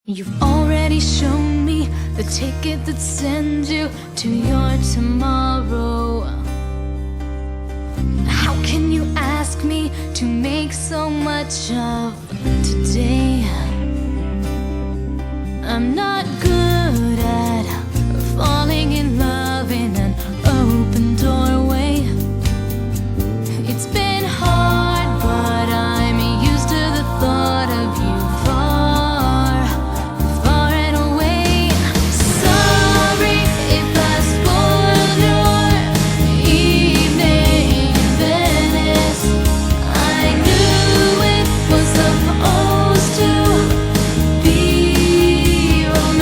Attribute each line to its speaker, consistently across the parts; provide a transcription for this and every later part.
Speaker 1: You've already shown me the ticket that sends you to your tomorrow. How can you ask me to make so much of today? I'm not good at falling in love in an open doorway. It's been hard, but I'm used to the thought of you far, far and away. Sorry if I spoiled your evening in Venice. I knew it was supposed to be romantic.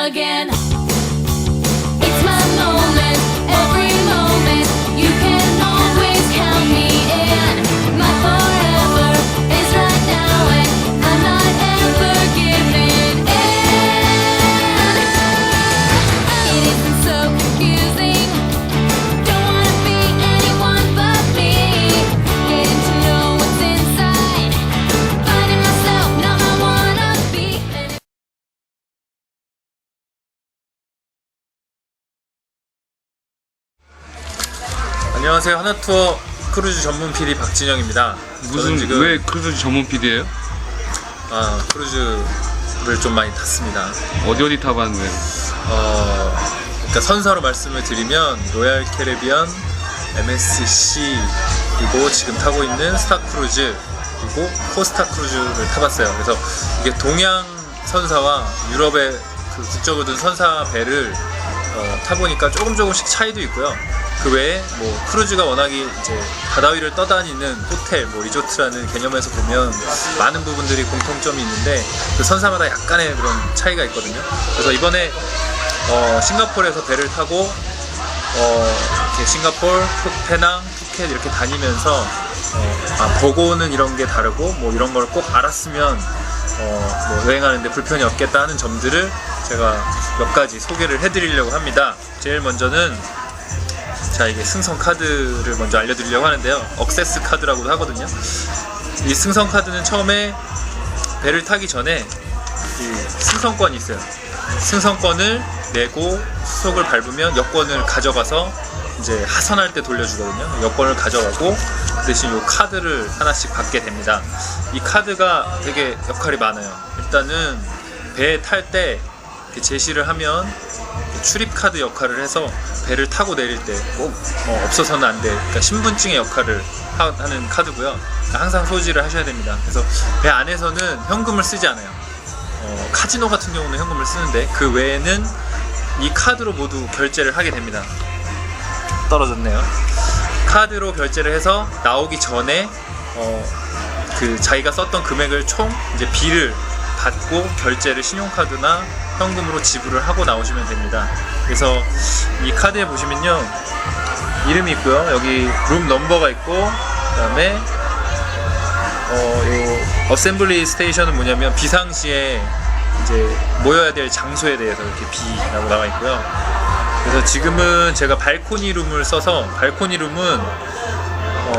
Speaker 1: again. It's my moment, every moment. You can always count me in. My forever is right now, and I'm not ever giving in. It isn't so confusing. Don't wanna be anyone but me. Getting to know what's inside. Finding myself, now I wanna be.
Speaker 2: 안녕하세요. 하나투어 크루즈 전문 PD 박진영입니다. 저는 지금
Speaker 3: 왜 크루즈 전문 PD예요?
Speaker 2: 크루즈를 좀 많이 탔습니다.
Speaker 3: 어디 타봤는데?
Speaker 2: 그러니까 선사로 말씀을 드리면 로얄 캐리비안, MSC, 그리고 지금 타고 있는 스타 크루즈, 그리고 코스타 크루즈를 타봤어요. 그래서 이게 동양 선사와 유럽의 그 국적을 둔 선사 배를 타보니까 조금씩 차이도 있고요. 그 외에 뭐 크루즈가 워낙에 이제 바다 위를 떠다니는 호텔, 뭐 리조트라는 개념에서 보면 많은 부분들이 공통점이 있는데 그 선사마다 약간의 그런 차이가 있거든요. 그래서 이번에 싱가포르에서 배를 타고 이렇게 싱가포르, 페낭, 푸켓 이렇게 다니면서 보고 오는 이런 게 다르고 뭐 이런 걸 꼭 알았으면 뭐 여행하는데 불편이 없겠다 하는 점들을 제가 몇 가지 소개를 해드리려고 합니다. 제일 먼저는 이게 승선 카드를 먼저 알려드리려고 하는데요. 억세스 카드라고도 하거든요. 이 승선 카드는 처음에 배를 타기 전에 이 승선권이 있어요. 승선권을 내고 수속을 밟으면 여권을 가져가서 이제 하선할 때 돌려주거든요. 여권을 가져가고 대신 이 카드를 하나씩 받게 됩니다. 이 카드가 되게 역할이 많아요. 일단은 배에 탈 때 제시를 하면 출입 카드 역할을 해서 배를 타고 내릴 때 꼭 없어서는 안 돼. 그러니까 신분증의 역할을 하는 카드고요. 그러니까 항상 소지를 하셔야 됩니다. 그래서 배 안에서는 현금을 쓰지 않아요. 카지노 같은 경우는 현금을 쓰는데 그 외에는 이 카드로 모두 결제를 하게 됩니다. 떨어졌네요. 카드로 결제를 해서 나오기 전에 그 자기가 썼던 금액을 총 이제 비를 받고 결제를 신용카드나 현금으로 지불을 하고 나오시면 됩니다. 그래서 이 카드에 보시면요, 이름이 있고요, 여기 룸 넘버가 있고, 그 다음에 요 어셈블리 스테이션은 뭐냐면 비상시에 이제 모여야 될 장소에 대해서 이렇게 B라고 나와 있고요. 그래서 지금은 제가 발코니 룸을 써서, 발코니 룸은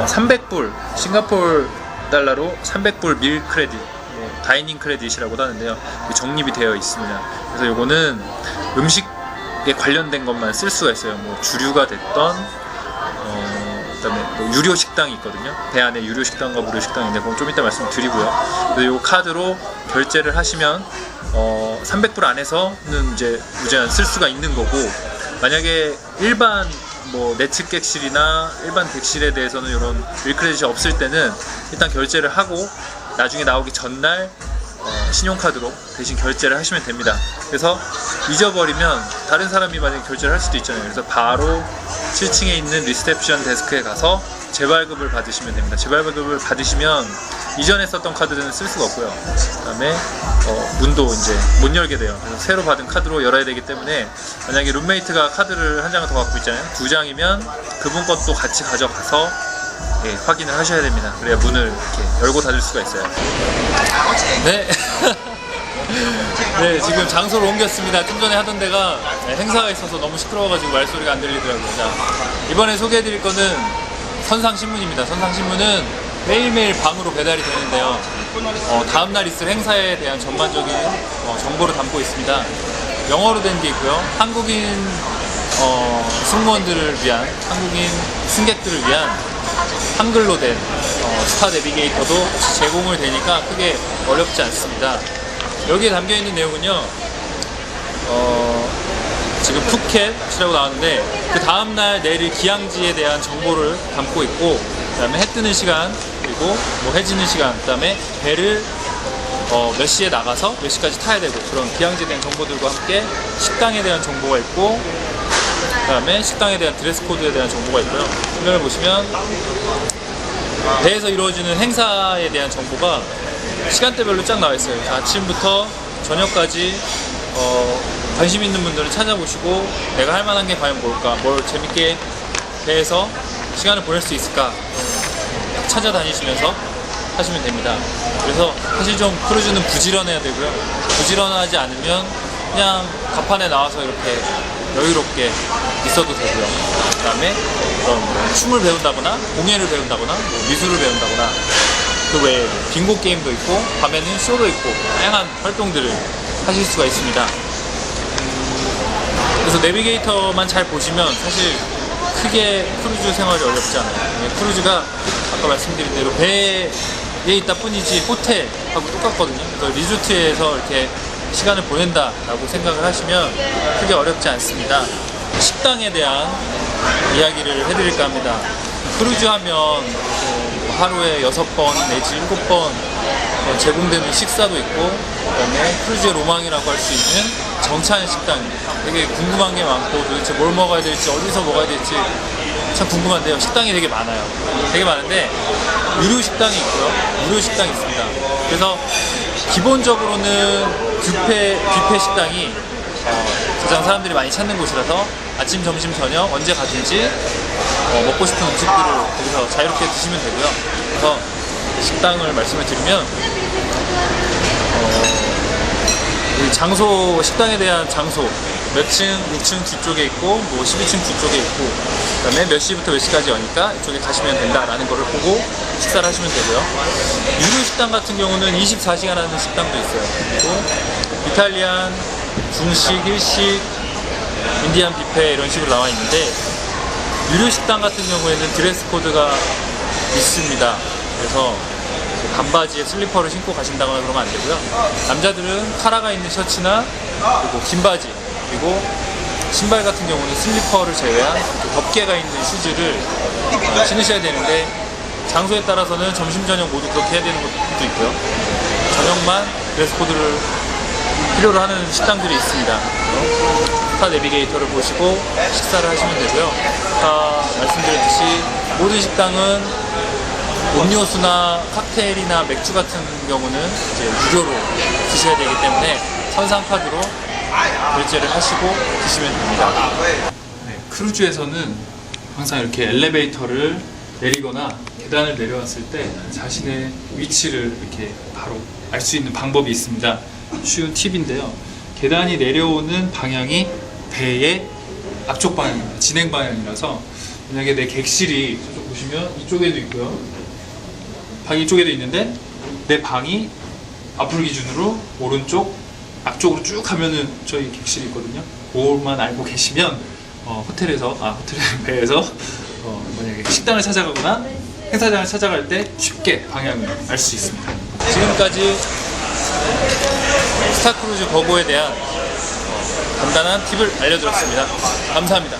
Speaker 2: 300불 싱가포르 달러로 300불 밀 크레딧, 다이닝 크레딧이라고도 하는데요. 적립이 되어 있습니다. 그래서 요거는 음식에 관련된 것만 쓸 수가 있어요. 뭐 주류가 됐던, 그다음에 뭐 유료 식당이 있거든요. 배 안에 유료 식당과 무료 식당인데 그건 좀 이따 말씀드리고요. 그래서 요 카드로 결제를 하시면 300불 안에서는 이제 무제한 쓸 수가 있는 거고, 만약에 일반 뭐 내측 객실이나 일반 객실에 대해서는 이런 밀크레딧이 없을 때는 일단 결제를 하고 나중에 나오기 전날 신용카드로 대신 결제를 하시면 됩니다. 그래서 잊어버리면 다른 사람이 만약에 결제를 할 수도 있잖아요. 그래서 바로 7층에 있는 리셉션 데스크에 가서 재발급을 받으시면 됩니다. 재발급을 받으시면 이전에 썼던 카드는 쓸 수가 없고요. 그 다음에 문도 이제 못 열게 돼요. 그래서 새로 받은 카드로 열어야 되기 때문에 만약에 룸메이트가 카드를 한 장을 더 갖고 있잖아요. 2장이면 그분 것도 같이 가져가서 확인을 하셔야 됩니다. 그래야 문을 이렇게 열고 닫을 수가 있어요. 네. 네, 지금 장소를 옮겼습니다. 좀 전에 하던 데가 행사가 있어서 너무 시끄러워가지고 말소리가 안 들리더라고요. 자, 이번에 소개해드릴 거는 선상신문입니다. 선상신문은 매일매일 방으로 배달이 되는데요. 다음날 있을 행사에 대한 전반적인 정보를 담고 있습니다. 영어로 된 게 있고요. 한국인 승무원들을 위한, 한국인 승객들을 위한 한글로 된 스타 내비게이터도 제공을 되니까 크게 어렵지 않습니다. 여기에 담겨있는 내용은요, 지금 푸켓이라고 나왔는데 그 다음날 내릴 기항지에 대한 정보를 담고 있고, 그 다음에 해 뜨는 시간, 그리고 뭐 해지는 시간, 그 다음에 배를 몇 시에 나가서 몇 시까지 타야 되고, 그런 기항지에 대한 정보들과 함께 식당에 대한 정보가 있고, 그 다음에 식당에 대한 드레스 코드에 대한 정보가 있고요. 화면을 보시면 배에서 이루어지는 행사에 대한 정보가 시간대별로 쫙 나와 있어요. 아침부터 저녁까지 관심 있는 분들은 찾아보시고 내가 할 만한 게 과연 뭘까, 뭘 재밌게 배에서 시간을 보낼 수 있을까 찾아다니시면서 하시면 됩니다. 그래서 사실 좀 크루즈는 부지런해야 되고요. 부지런하지 않으면 그냥 갑판에 나와서 이렇게 여유롭게 있어도 되고요. 그 다음에 그런 뭐 춤을 배운다거나 공예를 배운다거나 뭐 미술을 배운다거나 그 외에 빙고 게임도 있고 밤에는 쇼도 있고 다양한 활동들을 하실 수가 있습니다. 그래서 내비게이터만 잘 보시면 사실 크게 크루즈 생활이 어렵지 않아요. 크루즈가 아까 말씀드린 대로 배에 있다 뿐이지 호텔하고 똑같거든요. 그래서 리조트에서 이렇게 시간을 보낸다라고 생각을 하시면 크게 어렵지 않습니다. 식당에 대한 이야기를 해드릴까 합니다. 크루즈 하면 하루에 6번 내지 7번 제공되는 식사도 있고, 그다음에 크루즈의 로망이라고 할 수 있는 정찬 식당, 되게 궁금한 게 많고 도대체 뭘 먹어야 될지 어디서 먹어야 될지 참 궁금한데요. 식당이 되게 많아요. 되게 많은데 유료 식당이 있고요, 무료 식당이 있습니다. 그래서 기본적으로는 뷔페 식당이 가장 사람들이 많이 찾는 곳이라서 아침, 점심, 저녁 언제 가든지 먹고 싶은 음식들을 거기서 자유롭게 드시면 되고요. 그래서 식당을 말씀을 드리면 이 장소, 식당에 대한 장소 몇 층, 6층 뒤쪽에 있고 뭐 12층 뒤쪽에 있고, 그 다음에 몇 시부터 몇 시까지 여니까 이쪽에 가시면 된다라는 거를 보고 식사를 하시면 되고요. 유료 식당 같은 경우는 24시간 하는 식당도 있어요. 그리고 이탈리안, 중식, 일식, 인디안 뷔페 이런 식으로 나와 있는데, 유료 식당 같은 경우에는 드레스 코드가 있습니다. 그래서 반바지에 슬리퍼를 신고 가신다거나 그러면 안 되고요. 남자들은 카라가 있는 셔츠나 그리고 긴 바지, 그리고 신발 같은 경우는 슬리퍼를 제외한 덮개가 있는 슈즈를 신으셔야 되는데, 장소에 따라서는 점심, 저녁 모두 그렇게 해야 되는 것도 있고요. 저녁만 드레스 코드를 필요로 하는 식당들이 있습니다. 스타 내비게이터를 보시고 식사를 하시면 되고요. 아까 말씀드렸듯이 모든 식당은 음료수나 칵테일이나 맥주 같은 경우는 이제 무료로 드셔야 되기 때문에 선상카드로 결제를 하시고 드시면 됩니다. 네, 크루즈에서는 항상 이렇게 엘리베이터를 내리거나 계단을 내려왔을 때 자신의 위치를 이렇게 바로 알 수 있는 방법이 있습니다. 쉬운 팁인데요. 계단이 내려오는 방향이 배의 앞쪽 방향입니다. 진행 방향이라서 만약에 내 객실이 저쪽 보시면 이쪽에도 있고요. 방이 이쪽에도 있는데 내 방이 앞으로 기준으로 오른쪽 앞쪽으로 쭉 가면은 저희 객실이 있거든요. 그것만 알고 계시면 배에서 만약에 식당을 찾아가거나 행사장을 찾아갈 때 쉽게 방향을 알 수 있습니다. 지금까지 스타크루즈 버거에 대한 간단한 팁을 알려드렸습니다. 감사합니다.